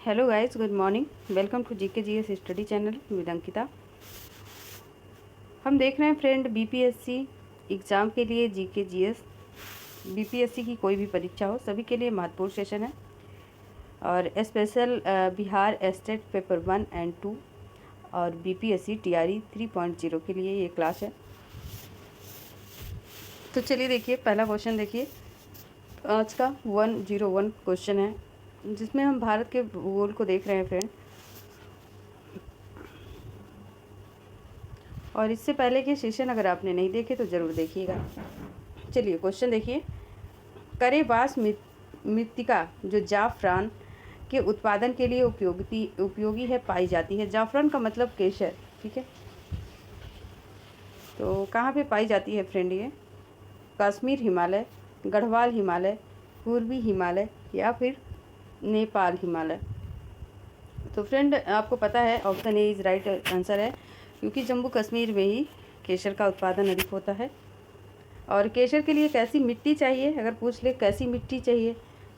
Hello guys, good morning. Welcome to GK GS study channel with Ankita. हम देख रहे हैं फ्रेंड बीपीएससी एग्ज़ाम के लिए जीके जीएस। बीपीएससी की कोई भी परीक्षा हो, सभी के लिए महत्वपूर्ण सेशन है। और special Bihar state paper 1 and 2 और बीपीएससी टीआरई 3.0 के लिए ये क्लास है। तो चलिए देखिए, पहला क्वेश्चन देखिए। आज का 101 क्वेश्चन है, जिसमें हम भारत के भूगोल को देख रहे हैं फ्रेंड। और इससे पहले के सेशन अगर आपने नहीं देखे तो ज़रूर देखिएगा। चलिए क्वेश्चन देखिए। करेबास मृत्तिका जो जाफरान के उत्पादन के लिए उपयोगी है पाई जाती है। जाफरान का मतलब केसर, ठीक है। तो कहाँ पे पाई जाती है फ्रेंड ये? कश्मीर हिमालय, गढ़वाल हिमालय, पूर्वी हिमालय या फिर नेपाल हिमालय। तो फ्रेंड आपको पता है option A is right answer है, क्योंकि जम्मू कश्मीर में ही केसर का उत्पादन अधिक होता है। और केसर के लिए कैसी मिट्टी चाहिए, अगर पूछ ले कैसी मिट्टी चाहिए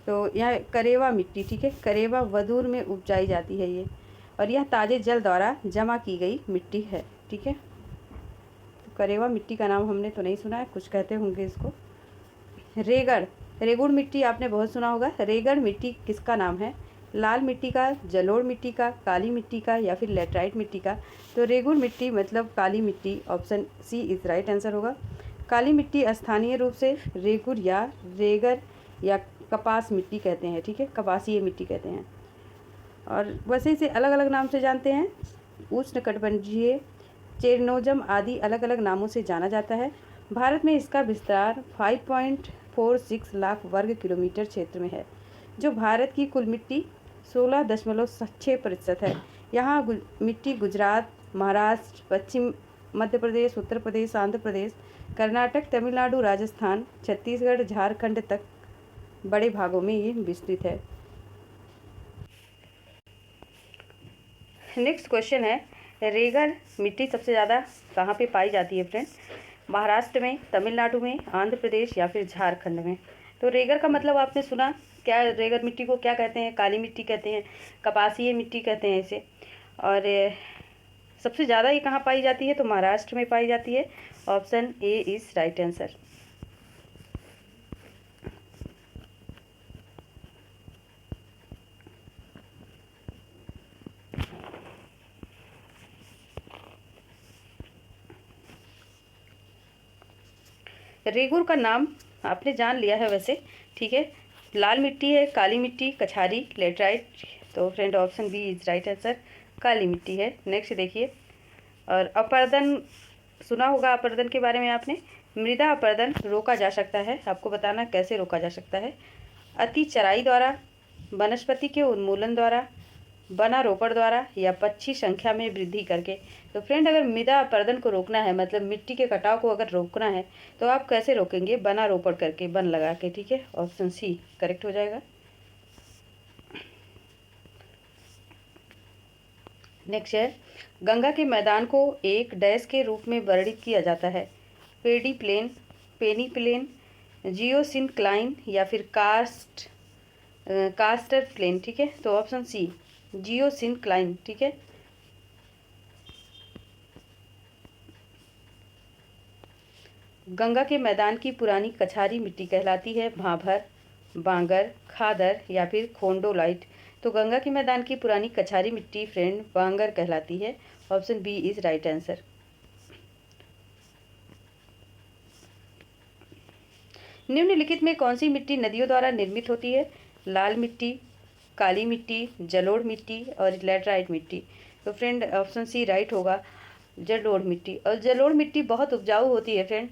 तो यह करेवा मिट्टी, ठीक है। करेवा वदूर में उपजाई जाती है ये, और यह ताज़े जल द्वारा जमा की गई मिट्टी है, ठीक है। तो करेवा मिट्टी का नाम हमने तो नहीं सुना है, कुछ कहते होंगे इसको। रेगुड़ मिट्टी आपने बहुत सुना होगा। रेगड़ मिट्टी किसका नाम है? लाल मिट्टी का, जलोढ़ मिट्टी का, काली मिट्टी का या फिर लेटराइट मिट्टी का? तो रेगुड़ मिट्टी मतलब काली मिट्टी, option C is right answer होगा। काली मिट्टी स्थानीय रूप से रेगुड़ या रेगर या कपास मिट्टी कहते हैं, ठीक है। कपासीय मिट्टी कहते हैं। और वैसे इसे अलग अलग नाम से जानते हैं। उष्णकटिबंधीय, चेरनोजम आदि अलग अलग नामों से जाना जाता है। भारत में इसका विस्तार 5.46 लाख वर्ग किलोमीटर क्षेत्र में है, जो भारत की कुल मिट्टी 16.6% है। यहाँ मिट्टी गुजरात, महाराष्ट्र, पश्चिम मध्य प्रदेश, उत्तर प्रदेश, आंध्र प्रदेश, कर्नाटक, तमिलनाडु, राजस्थान, छत्तीसगढ़, झारखंड तक बड़े भागों में ये विस्तृत है। नेक्स्ट क्वेश्चन है, रेगड़ मिट्टी सबसे ज़्यादा कहाँ पे पाई जाती है फ्रेंड? महाराष्ट्र में, तमिलनाडु में, आंध्र प्रदेश या फिर झारखंड में? तो रेगड़ का मतलब आपने सुना क्या? रेगड़ मिट्टी को क्या कहते हैं? काली मिट्टी कहते हैं, कपासीय मिट्टी कहते हैं इसे। और सबसे ज़्यादा ये कहाँ पाई जाती है? तो महाराष्ट्र में पाई जाती है। Option A is right answer. रेगुड़ का नाम आपने जान लिया है वैसे, ठीक है। लाल मिट्टी है, काली मिट्टी, कछारी, लेटराइट। तो friend option B is right answer, काली मिट्टी है। नेक्स्ट देखिए। और अपरदन सुना होगा, अपरदन के बारे में आपने। मृदा अपरदन रोका जा सकता है, आपको बताना कैसे रोका जा सकता है। अति चराई द्वारा, वनस्पति के उन्मूलन द्वारा, वनारोपण द्वारा या पक्षी संख्या में वृद्धि करके। तो फ्रेंड अगर मृदा अपरदन को रोकना है, मतलब मिट्टी के कटाव को अगर रोकना है, तो आप कैसे रोकेंगे? वनारोपण करके, वन लगा के, ठीक है। ऑप्शन सी करेक्ट हो जाएगा। नेक्स्ट है, गंगा के मैदान को एक डैश के रूप में वर्णित किया जाता है। पेडी प्लेन, पेनी प्लेन, जियोसिनक्लाइन या फिर कास्टर प्लेन, ठीक है। तो ऑप्शन सी जियोसिनक्लाइन, ठीक है। गंगा के मैदान की पुरानी कछारी मिट्टी कहलाती है भाभर, बांगर, खादर या फिर खोंडोलाइट। तो गंगा के मैदान की पुरानी कछारी मिट्टी फ्रेंड बांगर कहलाती है। Option B is right answer. निम्नलिखित में कौन सी मिट्टी नदियों द्वारा निर्मित होती है? लाल मिट्टी, काली मिट्टी, जलोढ़ मिट्टी और लैटराइट मिट्टी। तो फ्रेंड ऑप्शन सी राइट होगा, जलोढ़ मिट्टी। और जलोढ़ मिट्टी बहुत उपजाऊ होती है फ्रेंड।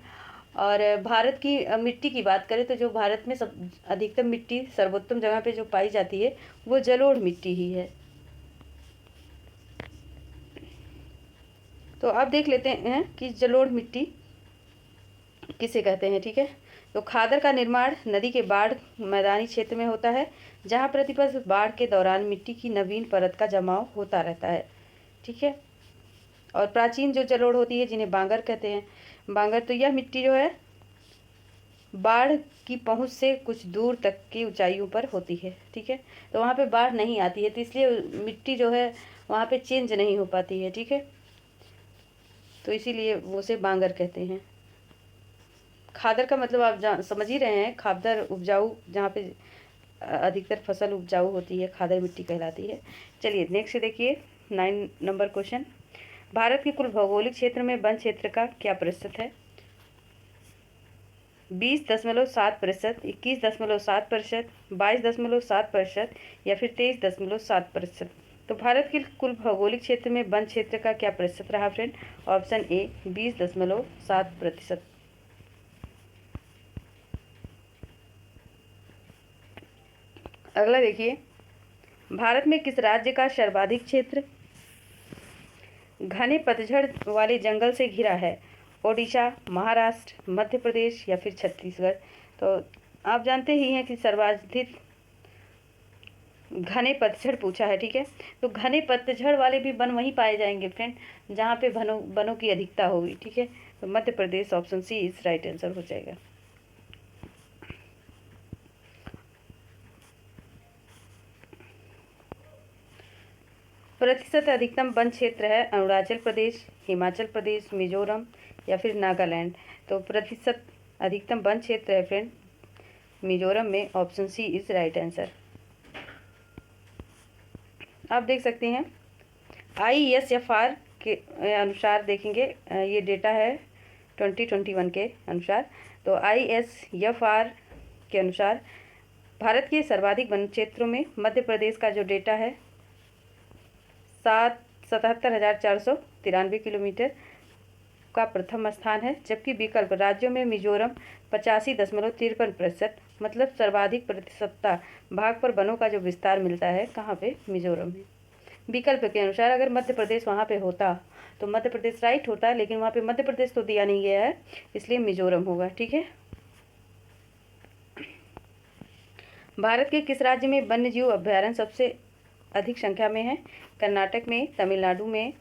और भारत की मिट्टी की बात करें तो जो भारत में सब अधिकतम मिट्टी, सर्वोत्तम जगह पे जो पाई जाती है वो जलोढ़ मिट्टी ही है। तो अब देख लेते हैं कि जलोढ़ मिट्टी किसे कहते हैं, ठीक है। तो खादर का निर्माण नदी के बाढ़ मैदानी क्षेत्र में होता है, जहाँ प्रतिवर्ष बाढ़ के दौरान मिट्टी की नवीन परत का जमाव होता रहता है, ठीक है। और प्राचीन जो जलोढ़ होती है जिन्हें बांगर कहते हैं, बांगर, तो यह मिट्टी जो है बाढ़ की पहुंच से कुछ दूर तक की ऊंचाइयों पर होती है, ठीक है। तो वहाँ पे बाढ़ नहीं आती है, तो इसलिए मिट्टी जो है वहाँ पे चेंज नहीं हो पाती है, ठीक है। तो इसीलिए वो उसे बांगर कहते हैं। खादर का मतलब आप समझ ही रहे हैं, खादर उपजाऊ, जहाँ पे अधिकतर फसल उपजाऊ होती है, खादर मिट्टी कहलाती है। चलिए नेक्स्ट देखिए 9 नंबर क्वेश्चन। भारत के कुल भौगोलिक क्षेत्र में वन क्षेत्र का क्या प्रतिशत है? 20.7%, 21.7%, 22.7% या फिर 23.7%। तो भारत के कुल भौगोलिक क्षेत्र में वन क्षेत्र का क्या प्रतिशत रहा फ्रेंड? ऑप्शन ए 20.7%। अगला देखिए, भारत में किस राज्य का सर्वाधिक क्षेत्र घने पतझड़ वाले जंगल से घिरा है? ओडिशा, महाराष्ट्र, मध्य प्रदेश या फिर छत्तीसगढ़। तो आप जानते ही हैं कि सर्वाधिक घने पतझड़ पूछा है, ठीक है। तो घने पतझड़ वाले भी वन वहीं पाए जाएंगे फ्रेंड जहाँ पे वनों की अधिकता होगी, ठीक है। तो मध्य प्रदेश, ऑप्शन सी इस राइट आंसर हो जाएगा। प्रतिशत अधिकतम वन क्षेत्र है अरुणाचल प्रदेश, हिमाचल प्रदेश, मिजोरम या फिर नागालैंड। तो प्रतिशत अधिकतम वन क्षेत्र है फ्रेंड मिजोरम में, option C is right answer. आप देख सकते हैं ISFR के अनुसार देखेंगे, ये डेटा है 2021 के अनुसार। तो ISFR के अनुसार भारत के सर्वाधिक वन क्षेत्रों में मध्य प्रदेश का जो डेटा है 77,493 किलोमीटर का प्रथम स्थान है, जबकि विकल्प राज्यों में मिजोरम 85.53%, मतलब सर्वाधिक प्रतिशतता भाग पर वनों का जो विस्तार मिलता है कहाँ पे? मिजोरम में। विकल्प के अनुसार अगर मध्य प्रदेश वहाँ पे होता तो मध्य प्रदेश राइट होता, लेकिन वहाँ पे मध्य प्रदेश तो दिया नहीं गया है, इसलिए मिजोरम होगा, ठीक है। भारत के किस राज्य में वन्यजीव अभ्यारण्य सबसे अधिक संख्या में है? कर्नाटक में, तमिलनाडु में,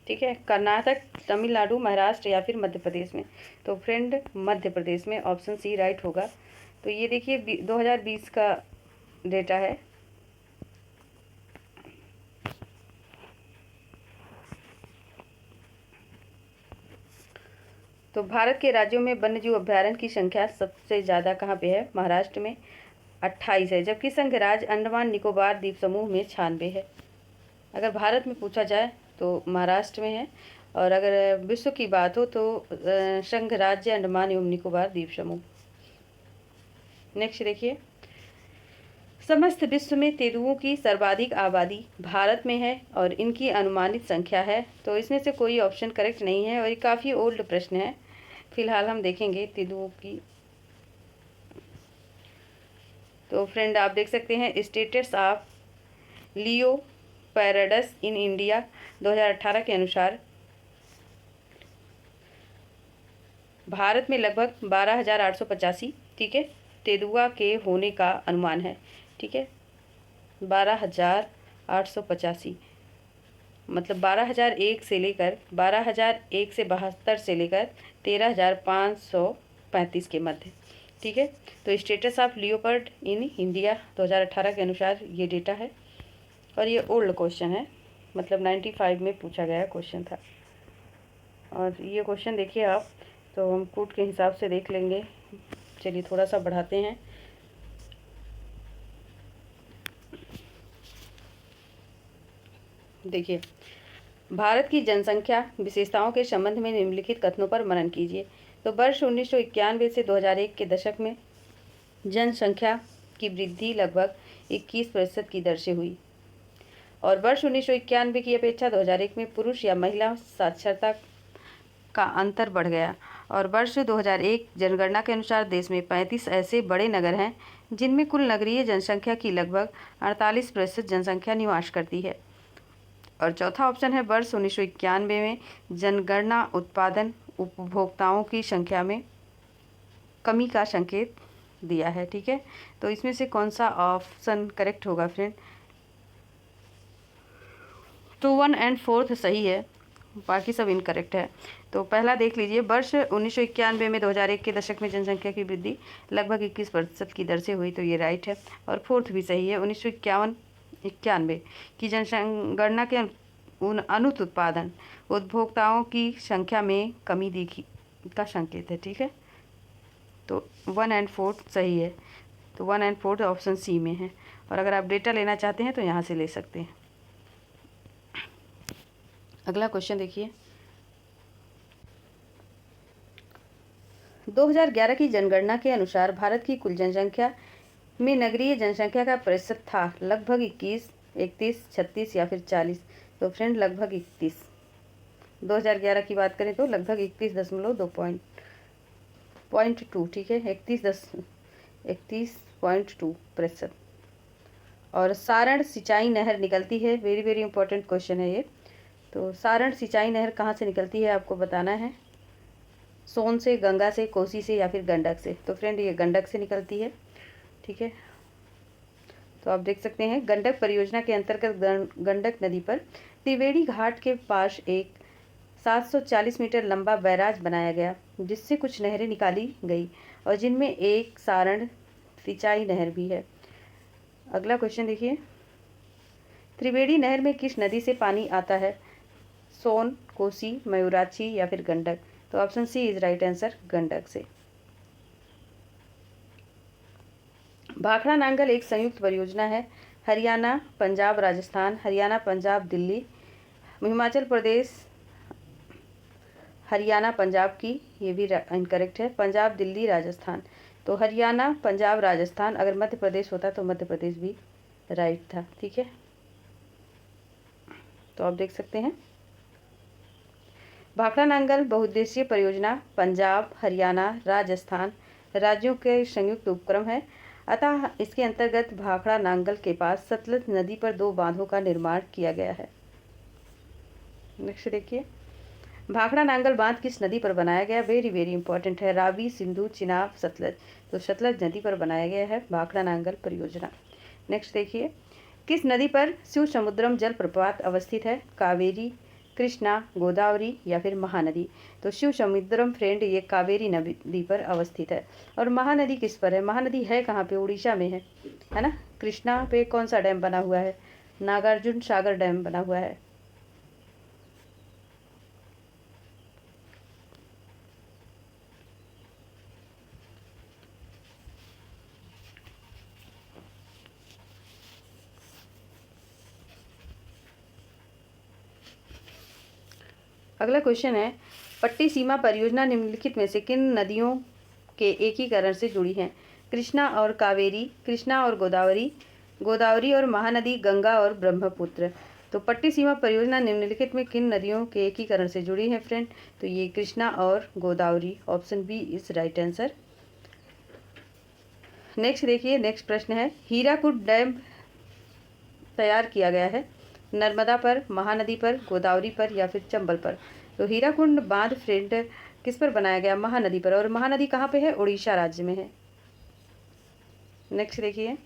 ठीक है, कर्नाटक, तमिलनाडु, महाराष्ट्र या फिर मध्य प्रदेश में। तो फ्रेंड मध्य प्रदेश में, ऑप्शन सी राइट होगा। तो ये देखिए 2020 का डेटा है। तो भारत के राज्यों में वन्यजीव अभ्यारण्य की संख्या सबसे ज़्यादा कहाँ पे है? महाराष्ट्र में 28 है, जबकि संघ राज्य अंडमान निकोबार द्वीप समूह में 96 है। अगर भारत में पूछा जाए तो महाराष्ट्र में है, और अगर विश्व की बात हो तो संघ राज्य अंडमान एवं निकोबार द्वीप समूह। नेक्स्ट देखिए, समस्त विश्व में तेंदुओं की सर्वाधिक आबादी भारत में है और इनकी अनुमानित संख्या है। तो इसमें से कोई ऑप्शन करेक्ट नहीं है और ये काफ़ी ओल्ड प्रश्न है। फिलहाल हम देखेंगे तेंदुओं की। तो फ्रेंड आप देख सकते हैं स्टेटस ऑफ लियोपैराडस इन इंडिया 2018 के अनुसार भारत में लगभग 12,885, ठीक है, तेंदुआ के होने का अनुमान है, ठीक है। 12,885 मतलब 12,001 से लेकर 12,001 से 72 से लेकर 13,535 के मध्य, ठीक है। तो status of leopard in India 2018 के अनुसार ये डेटा है और ये ओल्ड क्वेश्चन है, मतलब 95 में पूछा गया क्वेश्चन था। और ये क्वेश्चन देखिए आप, तो हम कोड के हिसाब से देख लेंगे। चलिए थोड़ा सा बढ़ाते हैं। देखिए, भारत की जनसंख्या विशेषताओं के संबंध में निम्नलिखित कथनों पर मनन कीजिए। तो वर्ष 1991 से 2001 के दशक में जनसंख्या की वृद्धि लगभग 21% की दर से हुई, और वर्ष 1991 की अपेक्षा 2001 में पुरुष या महिला साक्षरता का अंतर बढ़ गया। और वर्ष 2001 जनगणना के अनुसार देश में 35 ऐसे बड़े नगर हैं जिनमें कुल नगरीय जनसंख्या की लगभग 48% जनसंख्या निवास करती है। और चौथा ऑप्शन है वर्ष 1991 में जनगणना उत्पादन उपभोक्ताओं की संख्या में कमी का संकेत दिया है, ठीक है। तो इसमें से कौन सा ऑप्शन करेक्ट होगा फ्रेंड? तो 1 एंड 4 सही है, बाकी सब इनकरेक्ट है। तो पहला देख लीजिए, वर्ष 1991 में 2001 के दशक में जनसंख्या की वृद्धि लगभग 21% की दर से हुई, तो ये राइट है। और 4 भी सही है, 1991 की जनगणना के अनुत उत्पादन उपभोक्ताओं की संख्या में कमी दिखी का संकेत है, ठीक है। तो 1 एंड 4 सही है। तो 1 एंड 4 ऑप्शन सी में है। और अगर आप डेटा लेना चाहते हैं तो यहाँ से ले सकते हैं। अगला क्वेश्चन देखिए, 2011 की जनगणना के अनुसार भारत की कुल जनसंख्या में नगरीय जनसंख्या का प्रतिशत था लगभग 21, 31, 36 या फिर 40। तो फ्रेंड लगभग 31, 2011 की बात करें तो लगभग 21.2, ठीक है, 31.2%। और सारण सिंचाई नहर निकलती है, वेरी वेरी इंपॉर्टेंट क्वेश्चन है ये। तो सारण सिंचाई नहर कहाँ से निकलती है आपको बताना है, सोन से, गंगा से, कोसी से या फिर गंडक से। तो फ्रेंड ये गंडक से निकलती है, ठीक है। तो आप देख सकते हैं गंडक परियोजना के अंतर्गत गंडक नदी पर त्रिवेणी घाट के पास एक 740 मीटर लंबा बैराज बनाया गया, जिससे कुछ नहरें निकाली गई और जिनमें एक सारण सिंचाई नहर भी है। अगला क्वेश्चन देखिए, त्रिवेणी नहर में किस नदी से पानी आता है, सोन, कोसी, मयूराक्षी या फिर गंडक। तो option C is right answer, Gandak से। भाखड़ा नांगल एक संयुक्त परियोजना है, हरियाणा, पंजाब, राजस्थान, हरियाणा, पंजाब, दिल्ली, हिमाचल प्रदेश, हरियाणा, पंजाब की, ये भी इनकरेक्ट है, पंजाब, दिल्ली, राजस्थान। तो हरियाणा, पंजाब, राजस्थान, अगर मध्य प्रदेश होता तो मध्य प्रदेश भी राइट था, ठीक है। तो आप देख सकते हैं भाखड़ा नांगल बहुउद्देशीय परियोजना पंजाब, हरियाणा, राजस्थान राज्यों के संयुक्त उपक्रम है, अतः इसके अंतर्गत भाखड़ा नांगल के पास सतलज नदी पर 2 बांधों का निर्माण किया गया है। नेक्स्ट देखिए, भाखड़ा नांगल बांध किस नदी पर बनाया गया, वेरी वेरी इंपॉर्टेंट है, रावी, सिंधु, चिनाब, सतलज। तो सतलज नदी पर बनाया गया है भाखड़ा नांगल परियोजना। नेक्स्ट देखिए, किस नदी पर शिव समुद्रम जलप्रपात अवस्थित है, कावेरी, कृष्णा, गोदावरी या फिर महानदी। तो शिव समुद्रम फ्रेंड ये कावेरी नदी पर अवस्थित है। और महानदी किस पर है, महानदी है कहाँ पे, उड़ीसा में है ना। कृष्णा पे कौन सा डैम बना हुआ है, नागार्जुन सागर डैम बना हुआ है। अगला क्वेश्चन है, पट्टी सीमा परियोजना निम्नलिखित में से किन नदियों के एकीकरण से जुड़ी हैं, कृष्णा और कावेरी, कृष्णा और गोदावरी, गोदावरी और महानदी, गंगा और ब्रह्मपुत्र। तो पट्टी सीमा परियोजना निम्नलिखित में किन नदियों के एकीकरण से जुड़ी है फ्रेंड, तो ये कृष्णा और Godavari, option B is right answer. Next देखिए, नेक्स्ट प्रश्न है, हीराकुड डैम तैयार किया गया है नर्मदा पर, महानदी पर, गोदावरी पर या फिर चंबल पर। तो हीराकुंड बांध फ्रेंड किस पर बनाया गया, महानदी पर। और महानदी कहाँ पे है, उड़ीसा राज्य में है। नेक्स्ट देखिए,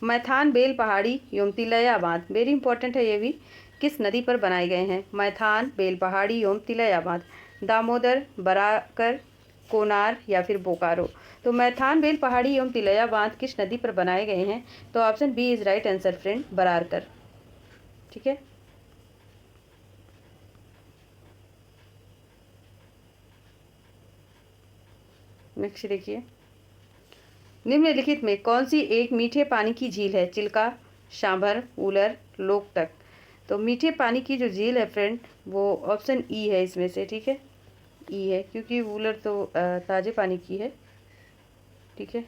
मैथान, बेल पहाड़ी एवं तिलैया बांध, वेरी इंपॉर्टेंट है ये भी, किस नदी पर बनाए गए हैं, मैथान, बेल पहाड़ी एवं तिलैया बांध, दामोदर, बराकर, कोनार या फिर बोकारो। तो मैथान, बेल पहाड़ी एवं तिलैया बांध किस नदी पर बनाए गए हैं, तो option B is right answer friend, Barakar, ठीक है। नेक्स्ट देखिए, निम्नलिखित में कौन सी एक मीठे पानी की झील है, चिल्का, सांभर, उलर, लोकटक। तो मीठे पानी की जो झील है फ्रेंड वो ऑप्शन ई है इसमें से, ठीक है, ई है, क्योंकि वूलर तो ताज़े पानी की है, ठीक है।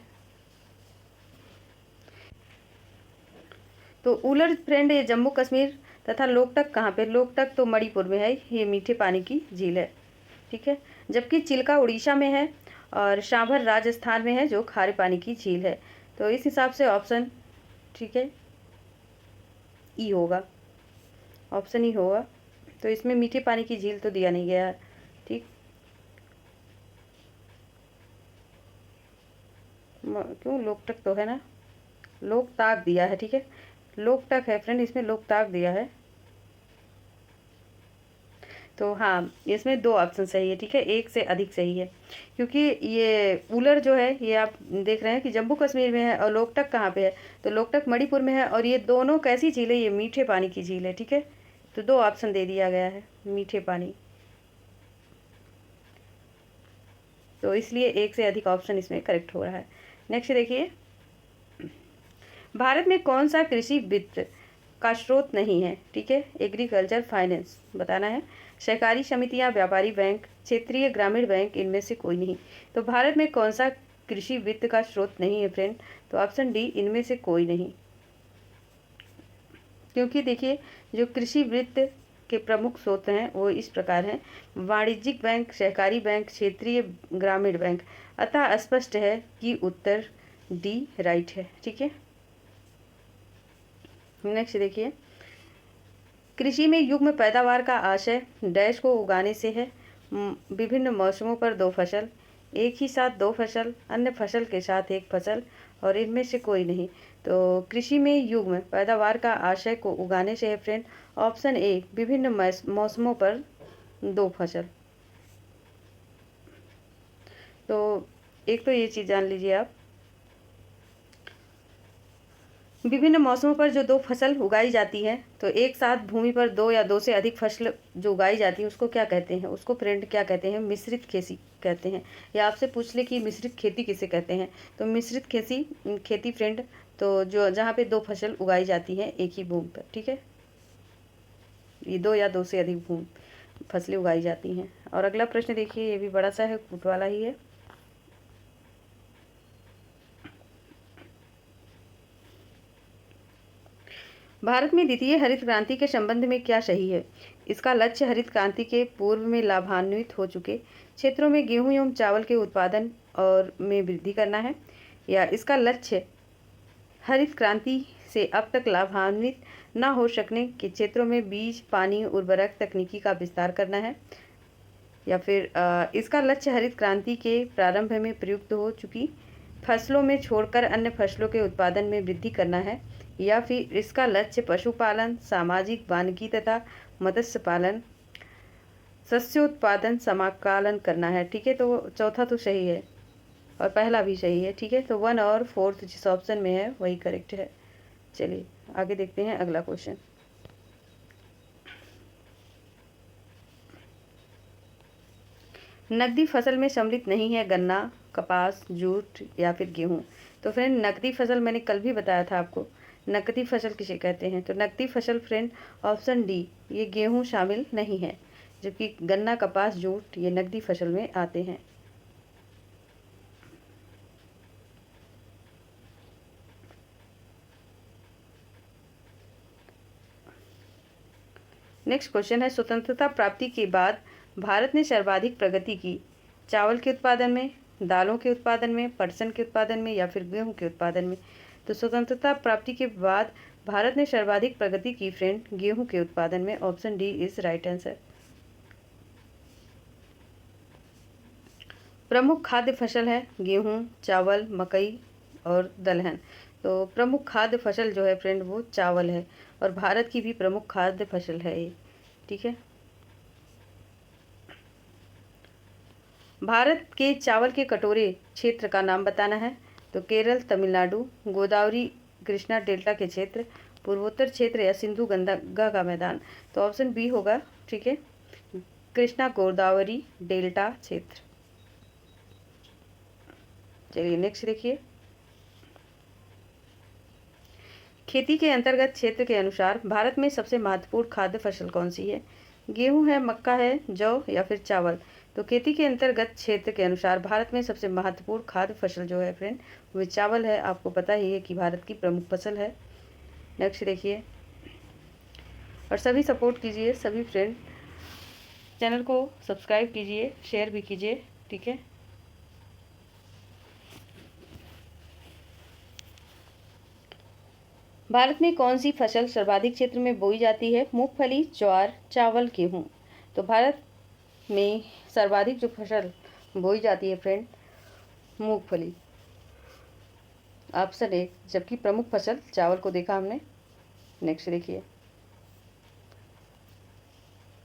तो उलर फ्रेंड ये जम्मू कश्मीर तथा लोकटक कहाँ पे, लोकटक तो मणिपुर में है, ये मीठे पानी की झील है, ठीक है। जबकि चिल्का उड़ीसा में है और सांभर राजस्थान में है, जो खारे पानी की झील है। तो इस हिसाब से ऑप्शन, ठीक है, ई होगा, ऑप्शन ई होगा। तो इसमें मीठे पानी की झील तो दिया नहीं गया है, ठीक। क्यों लोकटक तो है ना, लोकताक दिया है, ठीक है, लोकटक है फ्रेंड, इसमें लोकताक दिया है। तो हाँ, इसमें दो ऑप्शन सही है, ठीक है, एक से अधिक सही है, क्योंकि ये उलर जो है ये आप देख रहे हैं कि जम्मू कश्मीर में है, और लोकटक कहाँ पे है, तो लोकटक मणिपुर में है, और ये दोनों कैसी झील है, ये मीठे पानी की झील है, ठीक है। तो दो ऑप्शन दे दिया गया है, मीठे पानी, तो इसलिए एक से अधिक ऑप्शन इसमें करेक्ट हो रहा है। नेक्स्ट देखिए, भारत में कौन सा कृषि वित्त का स्रोत नहीं है, ठीक है, एग्रीकल्चर फाइनेंस बताना है, सहकारी समितियां, व्यापारी बैंक, क्षेत्रीय ग्रामीण बैंक, इनमें से कोई नहीं। तो भारत में कौन सा कृषि वित्त का स्रोत नहीं है फ्रेंड, तो ऑप्शन डी, इनमें से कोई नहीं। क्योंकि देखिए, जो कृषि वित्त के प्रमुख स्रोत हैं वो इस प्रकार हैं, वाणिज्यिक बैंक, सहकारी बैंक, क्षेत्रीय ग्रामीण बैंक, अतः स्पष्ट है कि उत्तर डी राइट है, ठीक है। नेक्स्ट देखिए, कृषि में युग्म पैदावार का आशय डैश को उगाने से है, विभिन्न मौसमों पर दो फसल, एक ही साथ दो फसल, अन्य फसल के साथ एक फसल, और इनमें से कोई नहीं। तो कृषि में युग्म पैदावार का आशय को उगाने से है फ्रेंड, ऑप्शन ए, विभिन्न मौसमों पर दो फसल। तो एक तो ये चीज़ जान लीजिए आप, विभिन्न मौसमों पर जो दो फसल उगाई जाती है, तो एक साथ भूमि पर दो या दो से अधिक फसल जो उगाई जाती है उसको क्या कहते हैं, उसको फ्रेंड क्या कहते हैं, मिश्रित खेती कहते हैं। या आपसे पूछ ले कि मिश्रित खेती किसे कहते हैं, तो मिश्रित खेती फ्रेंड, तो जो जहाँ पे दो फसल उगाई जाती हैं एक ही भूमि पर, ठीक है, ये दो या दो से अधिक फसलें उगाई जाती हैं। और अगला प्रश्न देखिए, ये भी बड़ा सा है, कूट वाला ही है। भारत में द्वितीय हरित क्रांति के संबंध में क्या सही है, इसका लक्ष्य हरित क्रांति के पूर्व में लाभान्वित हो चुके क्षेत्रों में गेहूं एवं चावल के उत्पादन और में वृद्धि करना है, या इसका लक्ष्य हरित क्रांति से अब तक लाभान्वित न हो सकने के क्षेत्रों में बीज, पानी, उर्वरक तकनीकी का विस्तार करना है, या फिर इसका लक्ष्य हरित क्रांति के प्रारंभ में प्रयुक्त हो चुकी फसलों में छोड़कर अन्य फसलों के उत्पादन में वृद्धि करना है, या फिर इसका लक्ष्य पशुपालन, सामाजिक वानिकी तथा मत्स्य पालन, शस्योत्पादन समाकलन करना है, ठीक है। तो चौथा तो सही है और पहला भी सही है, ठीक है। तो 1 और 4 जिस ऑप्शन में है वही करेक्ट है। चलिए आगे देखते हैं अगला क्वेश्चन। नकदी फसल में सम्मिलित नहीं है गन्ना, कपास, जूट या फिर गेहूँ। तो फ्रेंड नकदी फसल मैंने कल भी बताया था आपको, नकदी फसल किसे कहते हैं, तो नकदी फसल फ्रेंड ऑप्शन डी, ये गेहूँ शामिल नहीं है, जबकि गन्ना, कपास, जूट ये नकदी फसल में आते हैं। नेक्स्ट क्वेश्चन है, स्वतंत्रता प्राप्ति के बाद भारत ने सर्वाधिक प्रगति की चावल के उत्पादन में, दालों के उत्पादन में, पटसन के उत्पादन में, या फिर गेहूं के उत्पादन में। तो स्वतंत्रता प्राप्ति के बाद भारत ने सर्वाधिक प्रगति की फ्रेंड गेहूं के उत्पादन में, option D is right answer. प्रमुख खाद्य फसल है गेहूं, चावल, मकई और दलहन। तो प्रमुख खाद्य फसल जो है फ्रेंड वो चावल है, और भारत की भी प्रमुख खाद्य फसल है ये, ठीक है। भारत के चावल के कटोरे क्षेत्र का नाम बताना है, तो केरल, तमिलनाडु, गोदावरी कृष्णा डेल्टा के क्षेत्र, पूर्वोत्तर क्षेत्र, या सिंधु गंगा का मैदान। तो ऑप्शन बी होगा, ठीक है, कृष्णा गोदावरी डेल्टा क्षेत्र। चलिए नेक्स्ट देखिए, खेती के अंतर्गत क्षेत्र के अनुसार भारत में सबसे महत्वपूर्ण खाद्य फसल कौन सी है, गेहूं है, मक्का है, जौ या फिर चावल। तो खेती के अंतर्गत क्षेत्र के अनुसार भारत में सबसे महत्वपूर्ण खाद्य फसल जो है फ्रेंड वो चावल है। आपको पता ही है कि भारत की प्रमुख फसल है। नेक्स्ट देखिए, और सभी सपोर्ट कीजिए, सभी फ्रेंड चैनल को सब्सक्राइब कीजिए, शेयर भी कीजिए, ठीक है। भारत में कौन सी फसल सर्वाधिक क्षेत्र में बोई जाती है, मूंगफली, ज्वार, चावल, गेहूँ। तो भारत में सर्वाधिक जो फसल बोई जाती है फ्रेंड मूंगफली। ऑप्शन ए, जबकि प्रमुख फसल चावल को देखा हमने। नेक्स्ट देखिए,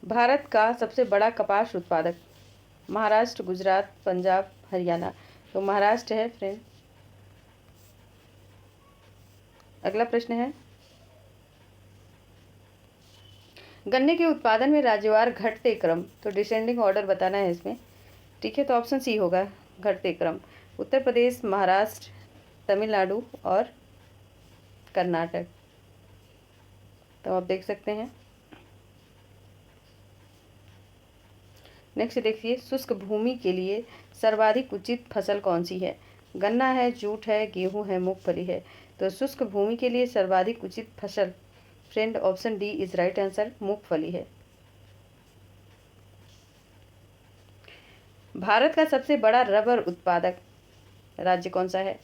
भारत का सबसे बड़ा कपास उत्पादक, महाराष्ट्र, गुजरात, पंजाब, हरियाणा। तो महाराष्ट्र है फ्रेंड। अगला प्रश्न है, गन्ने के उत्पादन में राज्यवार घटते क्रम, तो डिसेंडिंग ऑर्डर बताना है इसमें। ठीक है, तो ऑप्शन सी होगा घटते क्रम। उत्तर प्रदेश, महाराष्ट्र, तमिलनाडु और कर्नाटक। तो आप देख सकते हैं। नेक्स्ट देखिए, शुष्क भूमि के लिए सर्वाधिक उचित फसल कौन सी है? गन्ना है, जूट है, गेहूं है, मूंगफली है। तो शुष्क भूमि के लिए सर्वाधिक उचित फसल friend option D is right answer, मूंगफली है। भारत का सबसे बड़ा रबर उत्पादक राज्य कौन सा है?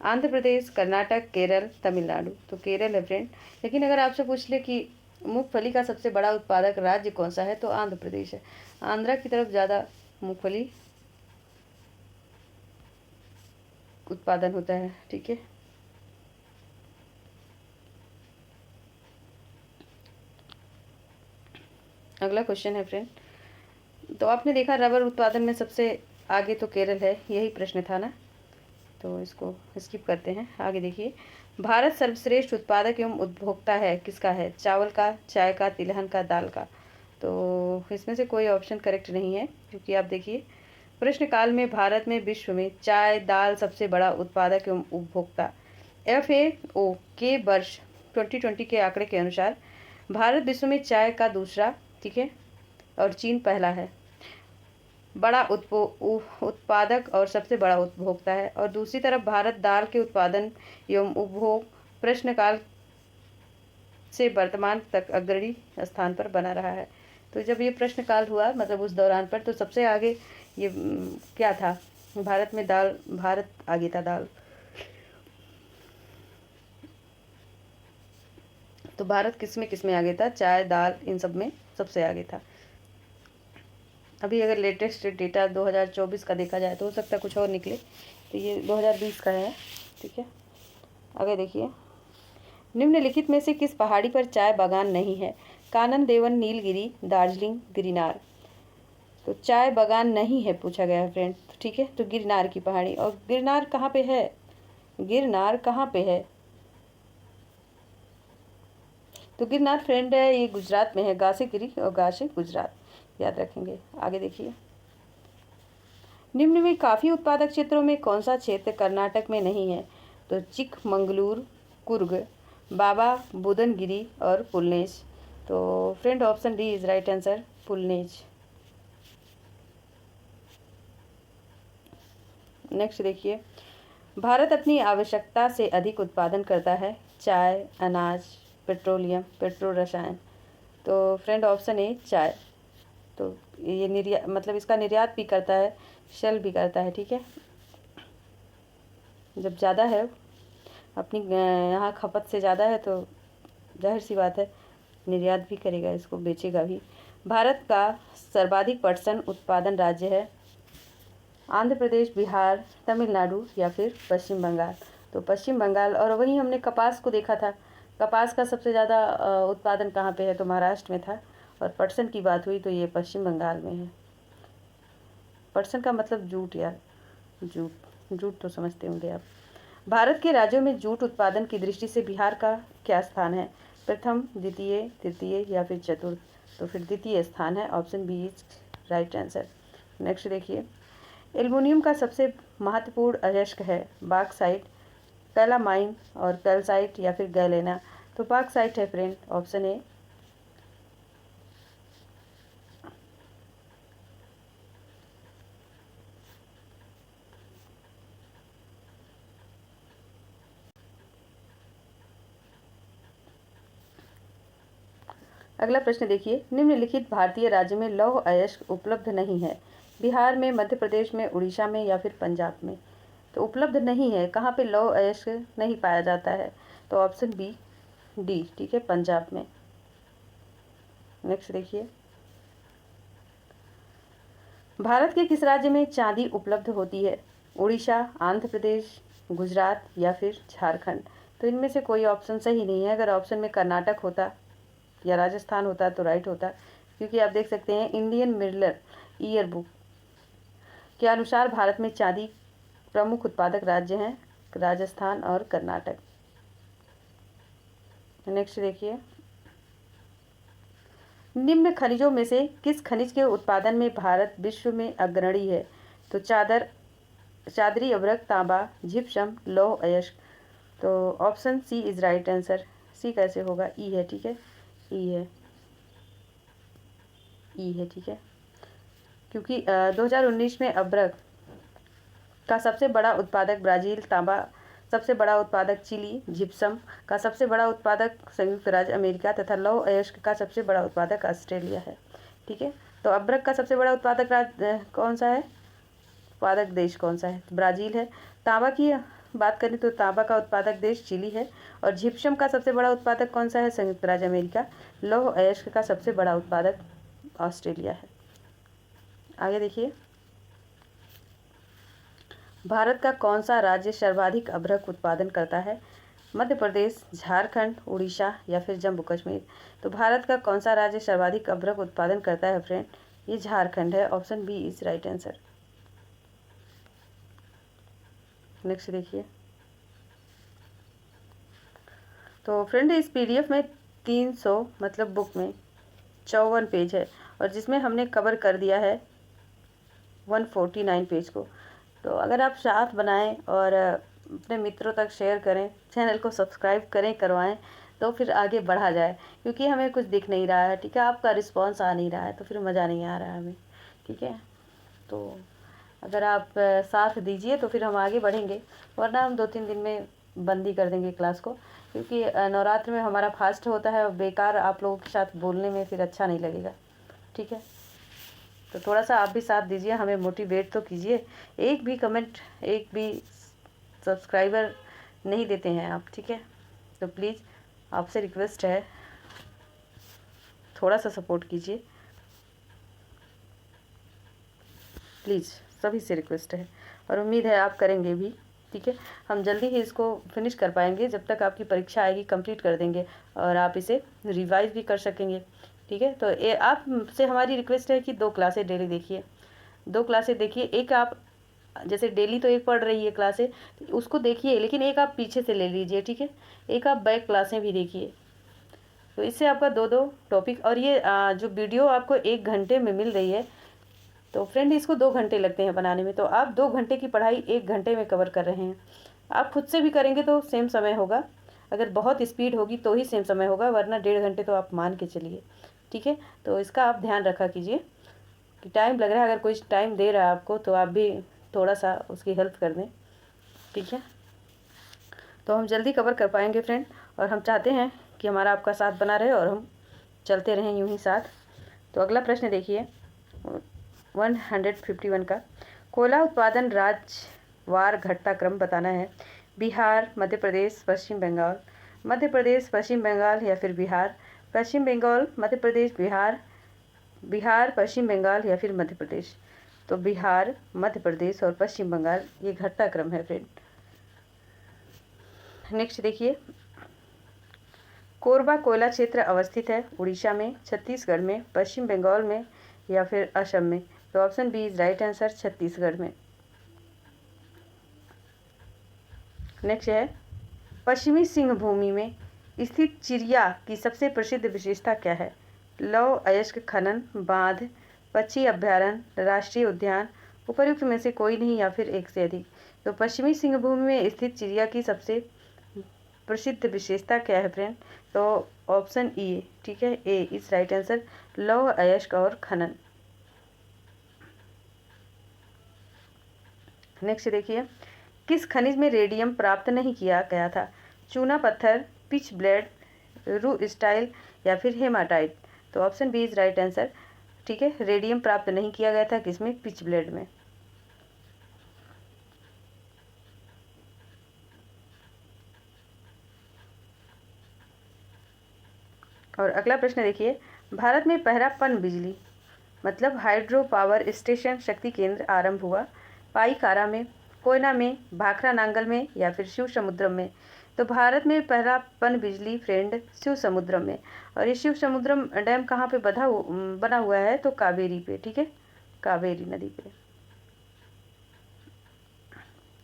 आंध्र प्रदेश, कर्नाटक, केरल, तमिलनाडु। तो केरल है फ्रेंड। लेकिन अगर आपसे पूछ ले कि मूंगफली का सबसे बड़ा उत्पादक राज्य कौन सा है, तो आंध्र प्रदेश है। आंध्रा की तरफ ज़्यादा मूंगफली उत्पादन होता है। ठीक है, अगला क्वेश्चन है फ्रेंड। तो आपने देखा रबर उत्पादन में सबसे आगे तो केरल है, यही प्रश्न था ना, तो इसको स्किप करते हैं। आगे देखिए, भारत सर्वश्रेष्ठ उत्पादक एवं उपभोक्ता है किसका है? चावल का, चाय का, तिलहन का, दाल का। तो इसमें से कोई ऑप्शन करेक्ट नहीं है, क्योंकि आप देखिए प्रश्न काल में भारत में विश्व में चाय दाल सबसे बड़ा उत्पादक एवं उपभोक्ता, FAO के वर्ष 2020 के आंकड़े के अनुसार भारत विश्व में चाय का दूसरा, ठीक है, और चीन पहला है, बड़ा उत्पादक और सबसे बड़ा उपभोक्ता है। और दूसरी तरफ भारत दाल के उत्पादन एवं उपभोग प्रश्नकाल से वर्तमान तक अग्रणी स्थान पर बना रहा है। तो जब ये प्रश्नकाल हुआ, मतलब उस दौरान पर, तो सबसे आगे ये क्या था? भारत में दाल, भारत आगे था दाल। तो भारत किस में आगे था? चाय दाल इन सब में सबसे आगे था। अभी अगर लेटेस्ट डेटा 2024 का देखा जाए तो हो सकता है कुछ और निकले, तो ये 2020 का है। ठीक है, आगे देखिए, निम्नलिखित में से किस पहाड़ी पर चाय बागान नहीं है? कानन देवन, नीलगिरी, दार्जिलिंग, गिरनार। तो चाय बागान नहीं है पूछा गया है फ्रेंड। ठीक है, तो गिरनार की पहाड़ी। और गिरनार कहाँ पे है? गिरनार कहाँ पे है? तो गिरनार फ्रेंड है, ये गुजरात में है, गासीगिरी और गासी गुजरात, याद रखेंगे। आगे देखिए, निम्न में काफ़ी उत्पादक क्षेत्रों में कौन सा क्षेत्र कर्नाटक में नहीं है? तो चिकमंगलूर, कुर्ग, बाबा बुदनगिरी और पुलनेज। तो friend option D is right answer, पुलनेज। नेक्स्ट देखिए, भारत अपनी आवश्यकता से अधिक उत्पादन करता है चाय, अनाज, पेट्रोलियम, पेट्रो रसायन। तो फ्रेंड ऑप्शन ए चाय। तो ये निर्यात, मतलब इसका निर्यात भी करता है, शेल भी करता है। ठीक है, जब ज़्यादा है अपनी यहाँ खपत से ज़्यादा है, तो जाहिर सी बात है निर्यात भी करेगा, इसको बेचेगा भी। भारत का सर्वाधिक पटसन उत्पादन राज्य है आंध्र प्रदेश, बिहार, तमिलनाडु या फिर पश्चिम बंगाल। तो पश्चिम बंगाल। और वहीं हमने कपास को देखा था, कपास का सबसे ज़्यादा उत्पादन कहाँ पे है? तो महाराष्ट्र में था। और पटसन की बात हुई तो ये पश्चिम बंगाल में है। पटसन का मतलब जूट यार, जूट, जूट तो समझते होंगे आप। भारत के राज्यों में जूट उत्पादन की दृष्टि से बिहार का क्या स्थान है? प्रथम, द्वितीय, तृतीय या फिर चतुर्थ? तो फिर द्वितीय स्थान है, option B is right answer. Next देखिए, एल्युमिनियम का सबसे महत्वपूर्ण अयस्क है बॉक्साइट, कैलामाइन और कैल्साइट या फिर गैलेना। तो बॉक्साइट है फ्रेंड, ऑप्शन ए। अगला प्रश्न देखिए, निम्नलिखित भारतीय राज्य में लौह अयस्क उपलब्ध नहीं है? बिहार में, मध्य प्रदेश में, उड़ीसा में या फिर पंजाब में? तो उपलब्ध नहीं है, कहाँ पे लौह अयस्क नहीं पाया जाता है? तो ऑप्शन बी डी, ठीक है, पंजाब में। नेक्स्ट देखिए, भारत के किस राज्य में चांदी उपलब्ध होती है? उड़ीसा, आंध्र प्रदेश, गुजरात या फिर झारखंड। तो इनमें से कोई ऑप्शन सही नहीं है। अगर ऑप्शन में कर्नाटक होता या राजस्थान होता तो राइट होता, क्योंकि आप देख सकते हैं इंडियन मिरर ईयर बुक के अनुसार भारत में चांदी प्रमुख उत्पादक राज्य हैं राजस्थान और कर्नाटक। नेक्स्ट देखिए, निम्न खनिजों में से किस खनिज के उत्पादन में भारत विश्व में अग्रणी है? तो चादरी, अभ्रक, तांबा, जिप्सम, लौह अयस्क। तो option C is right answer. C कैसे होगा? ई है, ठीक है, ई है, ई है, ठीक है, क्योंकि 2019 में अभ्रक का सबसे बड़ा उत्पादक ब्राज़ील, तांबा सबसे बड़ा उत्पादक चिली, जिप्सम का सबसे बड़ा उत्पादक संयुक्त राज्य अमेरिका तथा लौह अयस्क का सबसे बड़ा उत्पादक ऑस्ट्रेलिया है। ठीक है, तो अभ्रक का सबसे बड़ा उत्पादक राज्य कौन सा है? उत्पादक देश कौन सा है? ब्राज़ील है। तांबा की बात करें तो तांबा का उत्पादक देश चिली है। और जिप्सम का सबसे बड़ा उत्पादक कौन सा है? संयुक्त राज्य अमेरिका। लौह अयस्क का सबसे बड़ा उत्पादक ऑस्ट्रेलिया है। आगे देखिए, भारत का कौन सा राज्य सर्वाधिक अभ्रक उत्पादन करता है? मध्य प्रदेश, झारखंड, उड़ीसा या फिर जम्मू कश्मीर। तो भारत का कौन सा राज्य सर्वाधिक अभ्रक उत्पादन करता है फ्रेंड? ये झारखंड है। Option B is right answer. Next देखिए, तो फ्रेंड इस पीडीएफ में 300 मतलब बुक में 54 पेज है और जिसमें हमने कवर कर दिया है 149 पेज को। तो अगर आप साथ बनाएं और अपने मित्रों तक शेयर करें, चैनल को सब्सक्राइब करें, करवाएं, तो फिर आगे बढ़ा जाए, क्योंकि हमें कुछ दिख नहीं रहा है। ठीक है, आपका रिस्पांस आ नहीं रहा है तो फिर मज़ा नहीं आ रहा है हमें। ठीक है, तो अगर आप साथ दीजिए तो फिर हम आगे बढ़ेंगे, वरना हम 2-3 दिन में बंद ही कर देंगे क्लास को, क्योंकि नवरात्र में हमारा फास्ट होता है और बेकार आप लोगों के साथ बोलने में फिर अच्छा नहीं लगेगा। ठीक है, तो थोड़ा सा आप भी साथ दीजिए, हमें मोटिवेट तो कीजिए। एक भी कमेंट, एक भी सब्सक्राइबर नहीं देते हैं आप। ठीक है, तो प्लीज़ आपसे रिक्वेस्ट है, थोड़ा सा सपोर्ट कीजिए प्लीज़, सभी से रिक्वेस्ट है और उम्मीद है आप करेंगे भी। ठीक है, हम जल्दी ही इसको फिनिश कर पाएंगे। जब तक आपकी परीक्षा आएगी कंप्लीट कर देंगे और आप इसे रिवाइज भी कर सकेंगे। ठीक है, तो ये आपसे हमारी रिक्वेस्ट है कि 2 क्लासें डेली देखिए, 2 क्लासें देखिए। एक आप जैसे डेली तो एक पढ़ रही है क्लासें, उसको देखिए, लेकिन एक आप पीछे से ले लीजिए। ठीक है, एक आप बैक क्लासें भी देखिए, तो इससे आपका 2-2 टॉपिक। और ये जो वीडियो आपको 1 घंटे में मिल रही है, तो फ्रेंड इसको 2 घंटे लगते हैं बनाने में, तो आप 2 घंटे की पढ़ाई 1 घंटे में कवर कर रहे हैं। आप खुद से भी करेंगे तो सेम समय होगा, अगर बहुत स्पीड होगी तो ही सेम समय होगा, वरना 1.5 घंटे तो आप मान के चलिए। ठीक है, तो इसका आप ध्यान रखा कीजिए कि टाइम लग रहा है, अगर कोई टाइम दे रहा है आपको तो आप भी थोड़ा सा उसकी हेल्प कर दें। ठीक है, तो हम जल्दी कवर कर पाएंगे फ्रेंड, और हम चाहते हैं कि हमारा आपका साथ बना रहे और हम चलते रहें यूँ ही साथ। तो अगला प्रश्न देखिए 151 का, कोयला उत्पादन राज्यवार घटता क्रम बताना है। बिहार, मध्य प्रदेश, पश्चिम बंगाल। मध्य प्रदेश, पश्चिम बंगाल या फिर बिहार। पश्चिम बंगाल, मध्य प्रदेश, बिहार। बिहार, पश्चिम बंगाल या फिर मध्य प्रदेश। तो बिहार, मध्य प्रदेश और पश्चिम बंगाल ये घटता क्रम है फ्रेंड। नेक्स्ट देखिए, कोरबा कोयला क्षेत्र अवस्थित है उड़ीसा में, छत्तीसगढ़ में, पश्चिम बंगाल में या फिर असम में। तो option B is right answer, Chhattisgarh में। नेक्स्ट है, पश्चिमी सिंहभूमि में स्थित चिड़िया की सबसे प्रसिद्ध विशेषता क्या है? लौह अयस्क खनन, बांध, पक्षी अभ्यारण्य, राष्ट्रीय उद्यान, उपर्युक्त में से कोई नहीं या फिर एक से अधिक। तो पश्चिमी सिंहभूमि में स्थित चिड़िया की सबसे प्रसिद्ध विशेषता क्या है फ्रेंड? तो ऑप्शन ई, ठीक है, ए इज राइट आंसर, लौह अयस्क और खनन। नेक्स्ट देखिए, किस खनिज में रेडियम प्राप्त नहीं किया गया था? चूना पत्थर, पिच ब्लेड, रू स्टाइल या फिर हेमाटाइट। तो option B is right answer. ठीक है, रेडियम प्राप्त नहीं किया गया था किसमें? पिच ब्लेड में। और अगला प्रश्न देखिए, भारत में पहला पन बिजली मतलब हाइड्रो पावर स्टेशन शक्ति केंद्र आरंभ हुआ पाईकारा में कोयना में, भाखरा नांगल में या फिर शिव समुद्रम में? तो भारत में पहला पन बिजली फ्रेंड शिव समुद्रम में। और ये शिव समुद्रम डैम कहाँ पे बना हुआ है? तो कावेरी पे, ठीक है, कावेरी नदी पे।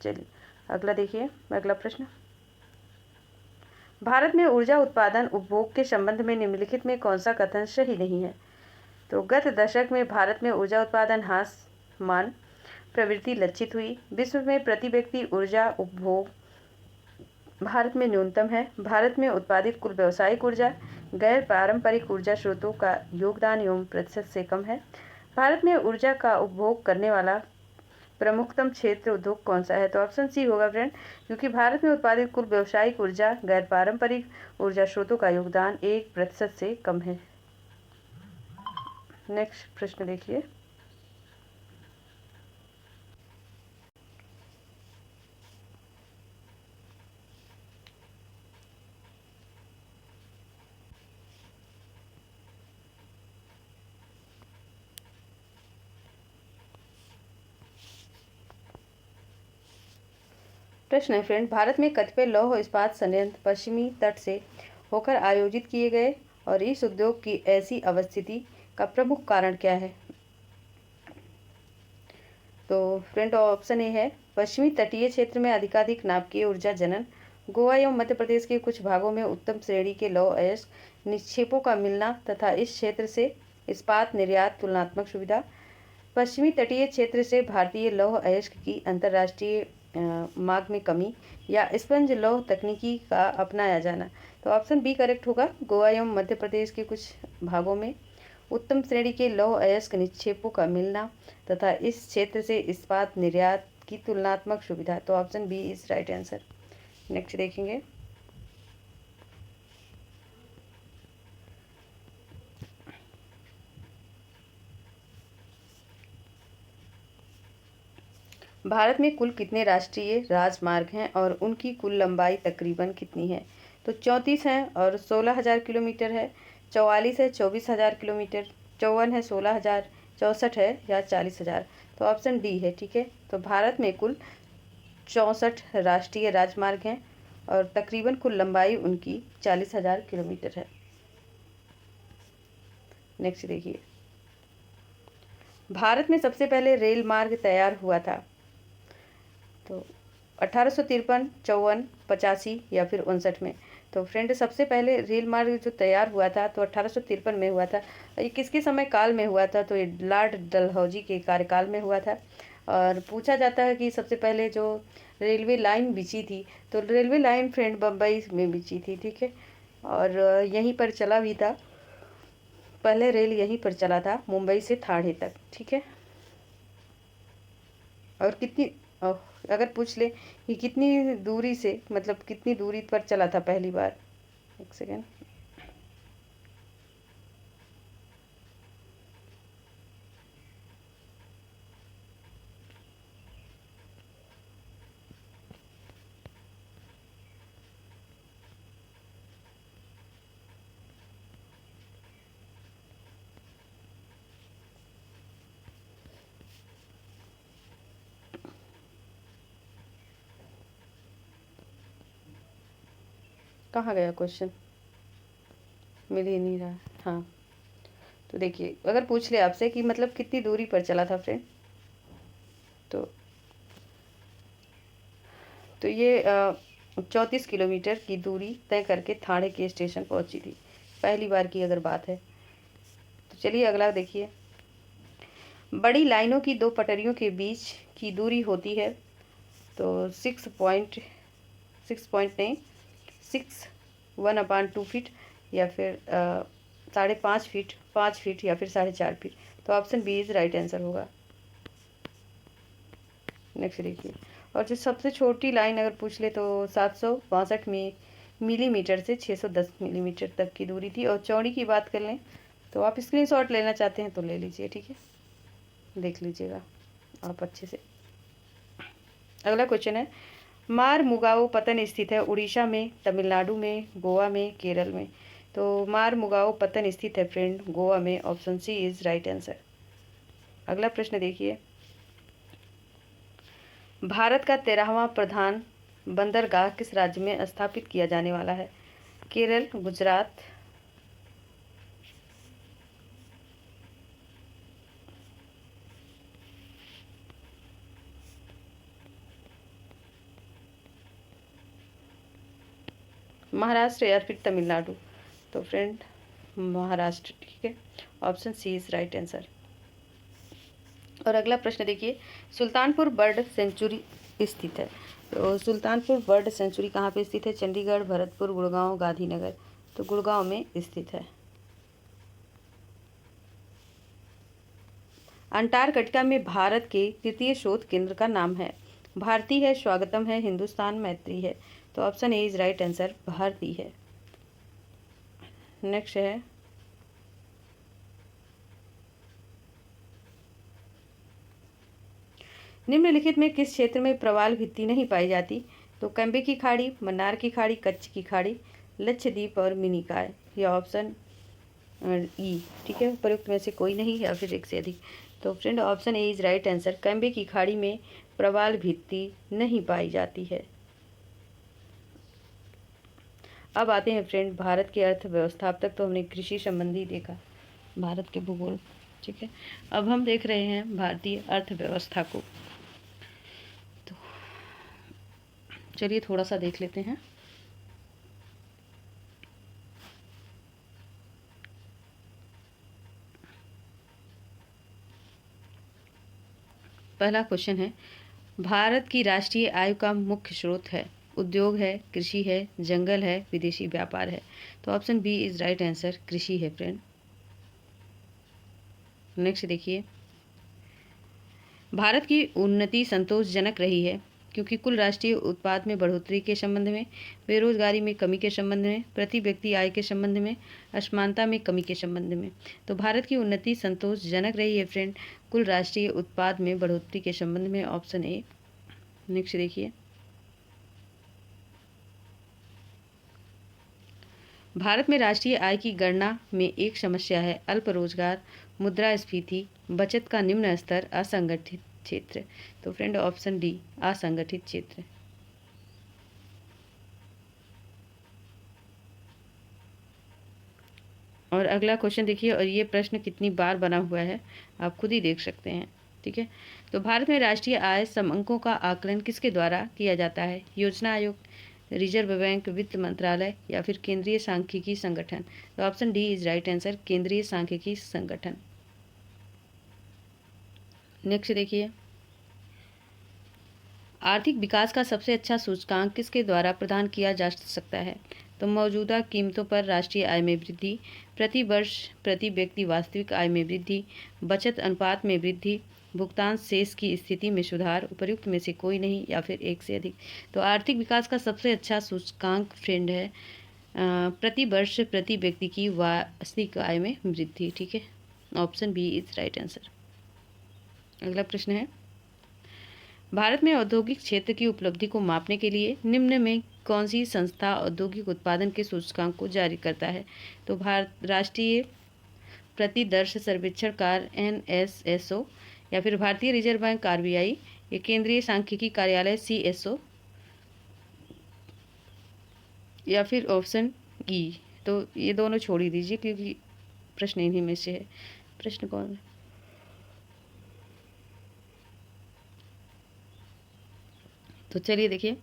चलिए अगला देखिए, अगला प्रश्न। भारत में ऊर्जा उत्पादन उपभोग के संबंध में निम्नलिखित में कौन सा कथन सही नहीं है? तो गत दशक में भारत में ऊर्जा उत्पादन ह्रासमान प्रवृत्ति लक्षित हुई। विश्व में प्रति व्यक्ति ऊर्जा उपभोग भारत में न्यूनतम है। भारत में उत्पादित कुल व्यावसायिक ऊर्जा गैर पारंपरिक ऊर्जा स्रोतों का योगदान एवं प्रतिशत से कम है। भारत में ऊर्जा का उपभोग करने वाला प्रमुखतम क्षेत्र उद्योग कौन सा है? तो ऑप्शन सी होगा फ्रेंड, क्योंकि भारत में उत्पादित कुल व्यावसायिक ऊर्जा गैर पारंपरिक ऊर्जा स्रोतों का योगदान 1% से कम है। नेक्स्ट प्रश्न देखिए। प्रश्न है फ्रेंड, भारत में कतिपय लौह इस्पात संयंत्र पश्चिमी तट से होकर आयोजित किए गए और इस उद्योग की ऐसी अवस्थिति का प्रमुख कारण क्या है? तो फ्रेंड ऑप्शन ए है, पश्चिमी तटीय क्षेत्र में अधिकाधिक नाभिकीय ऊर्जा जनन, गोवा एवं मध्य प्रदेश के कुछ भागों में उत्तम श्रेणी के लौह अयस्क निक्षेपों का मिलना तथा इस क्षेत्र से इस्पात निर्यात तुलनात्मक सुविधा, पश्चिमी तटीय क्षेत्र से भारतीय लौह अयस्क की अंतर्राष्ट्रीय मांग में कमी, या स्पंज लौह तकनीकी का अपनाया जाना। तो ऑप्शन बी करेक्ट होगा, गोवा एवं मध्य प्रदेश के कुछ भागों में उत्तम श्रेणी के लौह अयस्क निक्षेपों का मिलना तथा इस क्षेत्र से इस्पात निर्यात की तुलनात्मक सुविधा। तो option B is right answer. Next देखेंगे। भारत में कुल कितने राष्ट्रीय राजमार्ग हैं और उनकी कुल लंबाई तकरीबन कितनी है? तो 34 हैं और 16,000 किलोमीटर है, 44 है 24,000 किलोमीटर, 54 है 16,000, 64 है या 40,000। तो ऑप्शन डी है, ठीक है। तो भारत में कुल 64 राष्ट्रीय राजमार्ग हैं और तकरीबन कुल लंबाई उनकी 40,000 किलोमीटर है। नेक्स्ट देखिए, भारत में सबसे पहले रेल मार्ग तैयार हुआ था? तो 1853, 54, 85 या फिर 59 में। तो फ्रेंड सबसे पहले रेल मार्ग जो तैयार हुआ था तो 1853 में हुआ था। ये किसके समय काल में हुआ था? तो ये लॉर्ड डलहौजी के कार्यकाल में हुआ था। और पूछा जाता है कि सबसे पहले जो रेलवे लाइन बिछी थी, तो रेलवे लाइन फ्रेंड बम्बई में बिछी थी, ठीक है। और यहीं पर चला भी था, पहले रेल यहीं पर चला था मुंबई से थाणे तक, ठीक है। और कितनी अगर पूछ ले कि कितनी दूरी से, मतलब कितनी दूरी पर चला था पहली बार, एक सेकेंड। कहाँ गया क्वेश्चन, मिल ही नहीं रहा। हाँ, तो देखिए अगर पूछ ले आपसे कि मतलब कितनी दूरी पर चला था फ्रेंड, तो ये 34 किलोमीटर की दूरी तय करके थाणे के स्टेशन पहुंची थी, पहली बार की अगर बात है। तो चलिए अगला देखिए, बड़ी लाइनों की दो पटरियों के बीच की दूरी होती है तो 6 नहीं 1/2 फीट या फिर 5.5 फीट, 5 फीट या फिर 4.5 फीट। तो option B is right answer होगा। नेक्स्ट देखिए, और जो सबसे छोटी लाइन अगर पूछ ले तो 762 मिलीमीटर से 610 मिलीमीटर तक की दूरी थी। और चौड़ी की बात कर लें तो आप स्क्रीनशॉट लेना चाहते हैं तो ले लीजिए, ठीक है, देख लीजिएगा आप अच्छे से। अगला क्वेश्चन है, मार मुगाओ पतन स्थित है उड़ीसा में, तमिलनाडु में, गोवा में, केरल में? तो मार मुगाओ पतन स्थित है फ्रेंड गोवा में। Option C is right answer. अगला प्रश्न देखिए, भारत का 13वां प्रधान बंदरगाह किस राज्य में स्थापित किया जाने वाला है? केरल, गुजरात। महाराष्ट्र या फिर तमिलनाडु? तो फ्रेंड महाराष्ट्र, ठीक है, option C is right answer. और अगला प्रश्न देखिए, सुल्तानपुर बर्ड सेंचुरी स्थित है। तो सुल्तानपुर बर्ड सेंचुरी कहाँ पे स्थित है? चंडीगढ़, भरतपुर, गुड़गांव, गांधीनगर। तो गुड़गांव में स्थित है। अंटार्कटिका में भारत के तृतीय शोध केंद्र का नाम है? भारती है, स्वागतम है, हिंदुस्तान, मैत्री है। तो option A is right answer, Bharati है। नेक्स्ट है, निम्नलिखित में किस क्षेत्र में प्रवाल भित्ति नहीं पाई जाती? तो कंबे की खाड़ी, मन्नार की खाड़ी, कच्छ की खाड़ी, लक्षद्वीप और मिनिकॉय। यह ऑप्शन ई, ठीक है, उपयुक्त में से कोई नहीं या फिर एक से अधिक। तो friend option A is right answer, Cambay की खाड़ी में प्रवाल भित्ति नहीं पाई जाती है। अब आते हैं फ्रेंड भारत की अर्थव्यवस्था। अब तक तो हमने कृषि संबंधी देखा, भारत के भूगोल, ठीक है। अब हम देख रहे हैं भारतीय अर्थव्यवस्था को। तो चलिए थोड़ा सा देख लेते हैं। पहला क्वेश्चन है, भारत की राष्ट्रीय आय का मुख्य स्रोत है? उद्योग है, कृषि है, जंगल है, विदेशी व्यापार है। तो option B is right answer, कृषि है फ्रेंड। नेक्स्ट देखिए, भारत की उन्नति संतोषजनक रही है क्योंकि कुल राष्ट्रीय उत्पाद में बढ़ोतरी के संबंध में, बेरोजगारी में कमी के संबंध में, प्रति व्यक्ति आय के संबंध में, असमानता में कमी के संबंध में। तो भारत की उन्नति संतोषजनक रही है फ्रेंड, कुल राष्ट्रीय उत्पाद में बढ़ोतरी के संबंध में, ऑप्शन ए। नेक्स्ट देखिए, भारत में राष्ट्रीय आय की गणना में एक समस्या है अल्प रोजगार, मुद्रास्फीति, बचत का निम्न स्तर, असंगठित क्षेत्र। तो फ्रेंड ऑप्शन डी, असंगठित क्षेत्र। और अगला क्वेश्चन देखिए, और ये प्रश्न कितनी बार बना हुआ है आप खुद ही देख सकते हैं, ठीक है। तो भारत में राष्ट्रीय आय समअंकों का आकलन किसके द्वारा किया जाता है? योजना आयोग, रिजर्व बैंक, वित्त मंत्रालय या फिर केंद्रीय सांख्यिकी संगठन। तो option D is right answer, केंद्रीय सांख्यिकी संगठन। नेक्स्ट देखिए, आर्थिक विकास का सबसे अच्छा सूचकांक किसके द्वारा प्रदान किया जा सकता है? तो मौजूदा कीमतों पर राष्ट्रीय आय में वृद्धि, प्रति वर्ष प्रति व्यक्ति वास्तविक आय में वृद्धि, बचत अनुपात में वृद्धि, भुगतान शेष की स्थिति में सुधार, उपयुक्त में से कोई नहीं या फिर एक से अधिक। तो आर्थिक विकास का सबसे अच्छा सूचकांक फ्रेंड है प्रति वर्ष प्रति व्यक्ति की वास्तविक आय में वृद्धि, ठीक है, option B is right answer. अगला प्रश्न है, भारत में औद्योगिक क्षेत्र की उपलब्धि को मापने के लिए निम्न में कौन सी संस्था औद्योगिक उत्पादन के सूचकांक को जारी करता है? तो भारत राष्ट्रीय प्रतिदर्श सर्वेक्षणकार NSSO या फिर भारतीय रिजर्व बैंक RBI या केंद्रीय सांख्यिकी कार्यालय CSO या फिर ऑप्शन ई। तो ये दोनों छोड़ ही दीजिए क्योंकि प्रश्न इन्हीं में से है। प्रश्न कौन है? तो चलिए देखिए,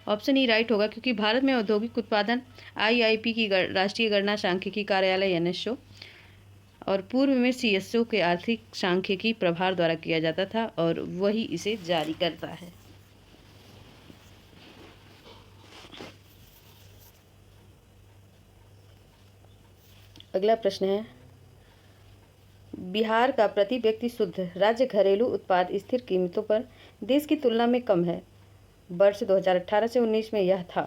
ऑप्शन ई राइट होगा क्योंकि भारत में औद्योगिक उत्पादन IIP की राष्ट्रीय गणना सांख्यिकी कार्यालय NSO और पूर्व में CSO के आर्थिक सांख्यिकी प्रभार द्वारा किया जाता था और वही इसे जारी करता है। अगला प्रश्न है, बिहार का प्रति व्यक्ति शुद्ध राज्य घरेलू उत्पाद स्थिर कीमतों पर देश की तुलना में कम है। वर्ष 2018 से 19 में यह था।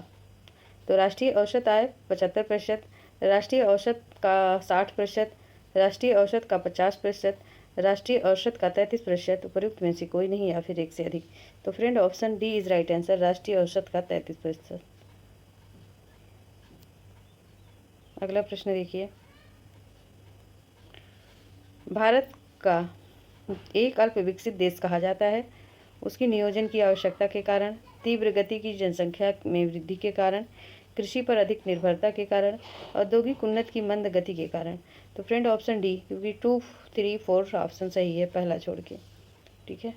तो राष्ट्रीय औसत आय 75%, राष्ट्रीय औसत का 60%, राष्ट्रीय औसत का 50%, राष्ट्रीय औसत का 33%, उपयुक्त में से कोई नहीं या फिर एक से अधिक। तो friend option D is right answer, राष्ट्रीय औसत का 33%। अगला प्रश्न देखिए, भारत का एक अल्प विकसित देश कहा जाता है। उसकी नियोजन की आवश्यकता के कारण, तीव्र गति की जनसंख्या में वृद्धि के कारण, कृषि पर अधिक निर्भरता के कारण, औद्योगिक उन्नति की मंद गति के कारण। तो फ्रेंड ऑप्शन डी, क्योंकि 2, 3, 4 ऑप्शन सही है पहला छोड़ के। ठीक है,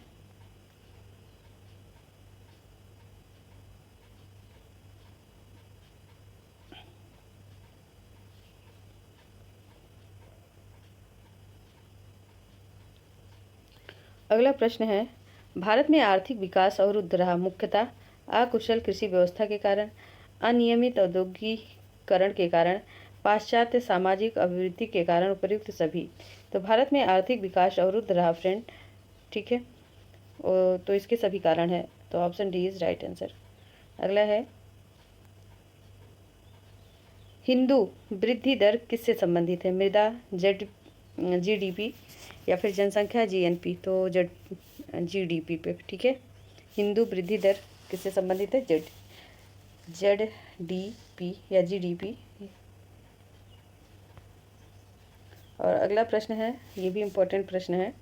अगला प्रश्न है, भारत में आर्थिक विकास अवरुद्ध रहा मुख्यतः अकुशल कृषि व्यवस्था के कारण, अनियमित औद्योगिकरण के कारण, पाश्चात्य सामाजिक अभिवृद्धि के कारण, उपर्युक्त सभी। तो भारत में आर्थिक विकास अवरुद्ध रहा फ्रेंड। ठीक है, तो इसके सभी कारण है, तो option D is right answer. अगला है, हिंदू वृद्धि दर किससे संबंधित है? मृदा, जेड जीडीपी या फिर जनसंख्या जीएनपी? तो जेड जीडीपी पे। ठीक है, हिंदू वृद्धि दर किससे संबंधित है? जेड डी पी या जीडीपी। और अगला प्रश्न है, ये भी इम्पोर्टेंट प्रश्न है,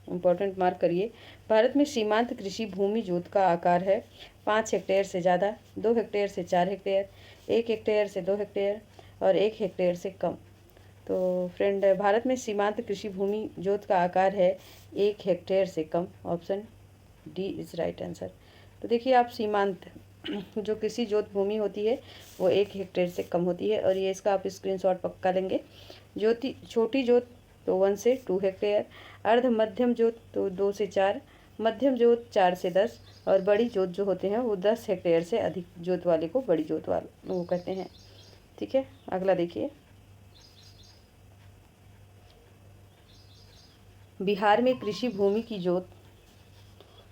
इम्पोर्टेंट मार्क करिए। भारत में सीमांत कृषि भूमि जोत का आकार है 5 हेक्टेयर से ज़्यादा, 2 हेक्टेयर से 4 हेक्टेयर, 1 हेक्टेयर से 2 हेक्टेयर और 1 हेक्टेयर से कम। तो फ्रेंड, भारत में सीमांत कृषि भूमि जोत का आकार है 1 हेक्टेयर से कम। Option D is right answer. तो देखिए आप, सीमांत जो कृषि जोत भूमि होती है वो 1 हेक्टेयर से कम होती है, और ये इसका आप स्क्रीनशॉट पक्का लेंगे। छोटी जोत तो 1 से 2 हेक्टेयर, अर्ध मध्यम जोत तो 2 से 4, मध्यम जोत 4 से 10, और बड़ी जोत जो होते हैं वो 10 हेक्टेयर से अधिक जोत वाले को बड़ी जोत वाले वो कहते हैं। ठीक है, अगला देखिए, बिहार में कृषि भूमि की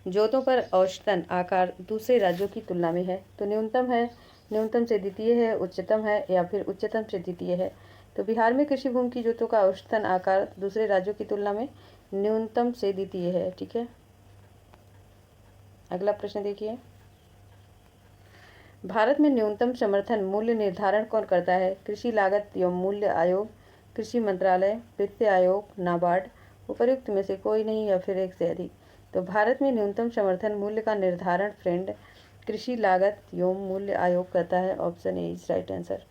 जोतों पर औसतन आकार दूसरे राज्यों की तुलना में है। तो न्यूनतम है, न्यूनतम से द्वितीय है, उच्चतम है या फिर उच्चतम से द्वितीय है। तो बिहार में कृषि भूमि की जोतों का औसतन आकार दूसरे राज्यों की तुलना में न्यूनतम से द्वितीय है। ठीक है, अगला प्रश्न देखिए, भारत में न्यूनतम समर्थन मूल्य निर्धारण कौन करता है? कृषि लागत एवं मूल्य आयोग, कृषि मंत्रालय, वित्त आयोग, नाबार्ड, उपर्युक्त में से कोई नहीं या फिर एक से अधिक। तो भारत में न्यूनतम समर्थन मूल्य का निर्धारण फ्रेंड कृषि लागत एवं मूल्य आयोग करता है। Option A is right answer.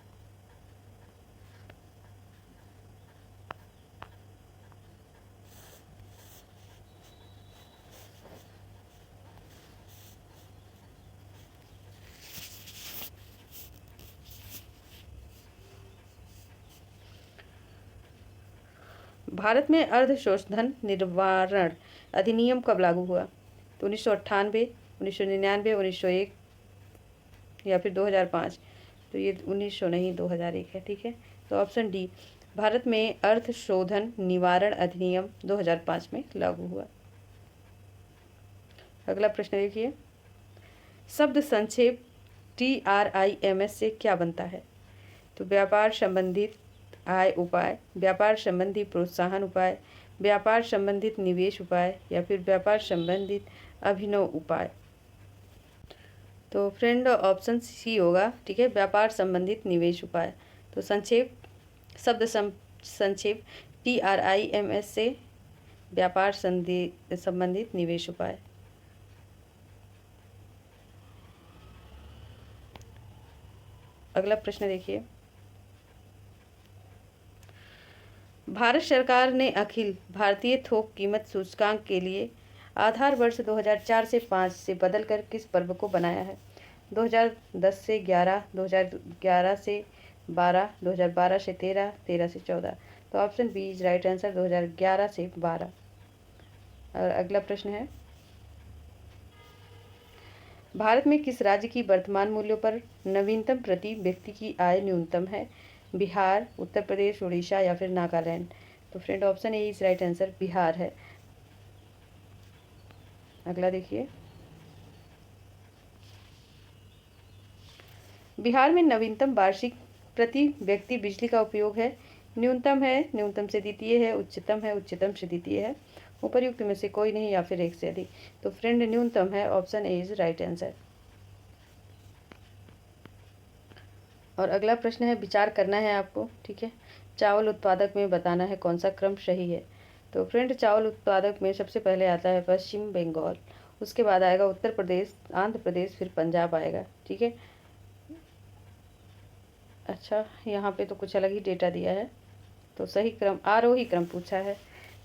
Bharat में अर्ध शोषधन निवारण अधिनियम कब लागू हुआ? तो 1998, 1999, 1901 या फिर 2005? तो ये 1900 नहीं, 2001 है। ठीक है, तो ऑप्शन डी, भारत में अर्ध शोधन निवारण अधिनियम 2005 में लागू हुआ। अगला प्रश्न देखिए, शब्द संक्षेप TRIMS से क्या बनता है? तो व्यापार संबंधित आय उपाय, व्यापार संबंधी प्रोत्साहन उपाय, व्यापार संबंधित निवेश उपाय या फिर व्यापार संबंधित अभिनव उपाय? तो फ्रेंड ऑप्शन सी होगा। ठीक है, व्यापार संबंधित निवेश उपाय। तो शब्द संक्षेप TRIMS से व्यापार संबंधित निवेश उपाय। अगला प्रश्न देखिए, भारत सरकार ने अखिल भारतीय थोक कीमत सूचकांक के लिए आधार वर्ष 2004 से 5 से बदलकर किस पर्व को बनाया है? 2010 से 11, 2011 से 12, 2012 से 13, 13 से 14? तो option B is right answer, 2011 से 12। और अगला प्रश्न है, भारत में किस राज्य की वर्तमान मूल्यों पर नवीनतम प्रति व्यक्ति की आय न्यूनतम है? बिहार, उत्तर प्रदेश, उड़ीसा या फिर नागालैंड? तो friend option A is right answer, Bihar है। अगला देखिए, बिहार में नवीनतम वार्षिक प्रति व्यक्ति बिजली का उपयोग है, न्यूनतम है, न्यूनतम से द्वितीय है, उच्चतम है, उच्चतम से द्वितीय है, उपर्युक्त में से कोई नहीं या फिर एक से अधिक? तो फ्रेंड न्यूनतम है, option A is right answer. और अगला प्रश्न है, विचार करना है आपको। ठीक है, चावल उत्पादक में बताना है कौन सा क्रम सही है। तो फ्रेंड, चावल उत्पादक में सबसे पहले आता है पश्चिम बंगाल, उसके बाद आएगा उत्तर प्रदेश, आंध्र प्रदेश, फिर पंजाब आएगा। ठीक है, अच्छा यहाँ पे तो कुछ अलग ही डेटा दिया है, तो सही क्रम आरोही क्रम पूछा है,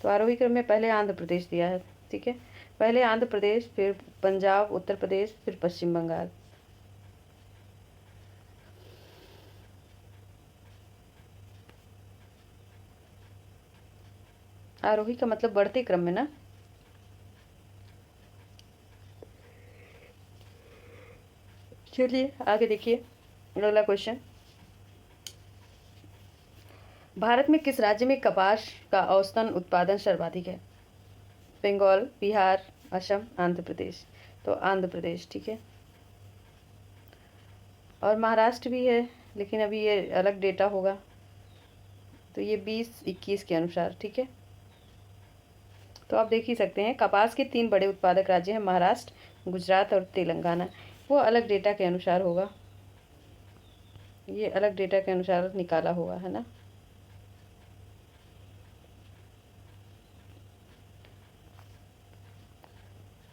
तो आरोही क्रम में पहले आंध्र प्रदेश दिया है। ठीक है, पहले आंध्र प्रदेश, फिर पंजाब, उत्तर प्रदेश, फिर पश्चिम बंगाल। आरोही का मतलब बढ़ते क्रम में ना। चलिए आगे देखिए अगला क्वेश्चन। भारत में किस राज्य में कपास का औसतन उत्पादन सर्वाधिक है? बंगाल, बिहार, असम, आंध्र प्रदेश। तो आंध्र प्रदेश। ठीक है, और महाराष्ट्र भी है, लेकिन अभी ये अलग डेटा होगा, तो ये 2021 के अनुसार। ठीक है, तो आप देख ही सकते हैं कपास के 3 बड़े उत्पादक राज्य हैं, महाराष्ट्र, गुजरात और तेलंगाना। वो अलग डेटा के अनुसार होगा, ये अलग डेटा के अनुसार निकाला हुआ है ना।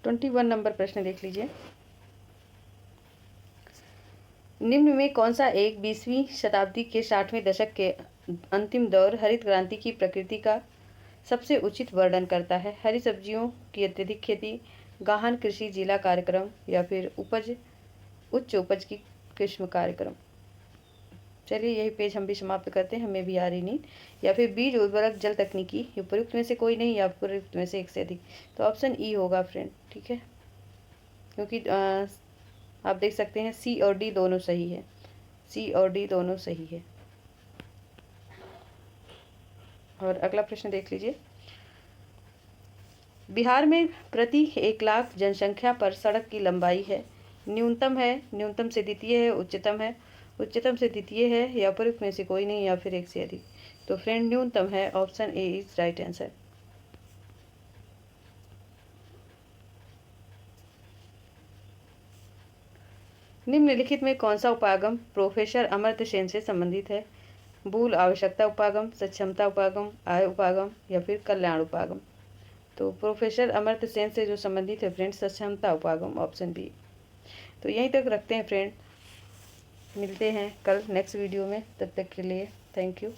ट्वेंटी 21 नंबर प्रश्न देख लीजिए। निम्न में कौन सा एक 20वीं शताब्दी के 60वें दशक के अंतिम दौर हरित क्रांति की प्रकृति का सबसे उचित वर्णन करता है? हरी सब्जियों की अत्यधिक खेती, गहन कृषि जिला कार्यक्रम, या फिर उच्च उपज की किस्म कार्यक्रम। चलिए यही पेज हम भी समाप्त करते हैं, हमें भी आ रही नींद। या फिर बीज उर्वरक जल तकनीकी, उपयुक्त में से कोई नहीं या उपयुक्त में से एक से अधिक। तो ऑप्शन ई होगा फ्रेंड। ठीक है, क्योंकि आप देख सकते हैं सी और डी दोनों सही है, सी और डी दोनों सही है। और अगला प्रश्न देख लीजिए। बिहार में प्रति 1 लाख जनसंख्या पर सड़क की लंबाई है, न्यूनतम है, न्यूनतम से द्वितीय है, उच्चतम है, उच्चतम से द्वितीय है, या उपयुक्त में से कोई नहीं या फिर एक से अधिक। तो फ्रेंड न्यूनतम है, option A is right answer. निम्नलिखित में कौन सा उपागम प्रोफेसर अमर्त्य सेन से संबंधित है? मूल आवश्यकता उपागम, सक्षमता उपागम, आय उपागम, या फिर कल्याण उपागम। तो प्रोफेसर अमर्त्य सेन से जो संबंधित है फ्रेंड सक्षमता उपागम, ऑप्शन बी। तो यहीं तक रखते हैं फ्रेंड, मिलते हैं कल नेक्स्ट वीडियो में, तब तक के लिए थैंक यू।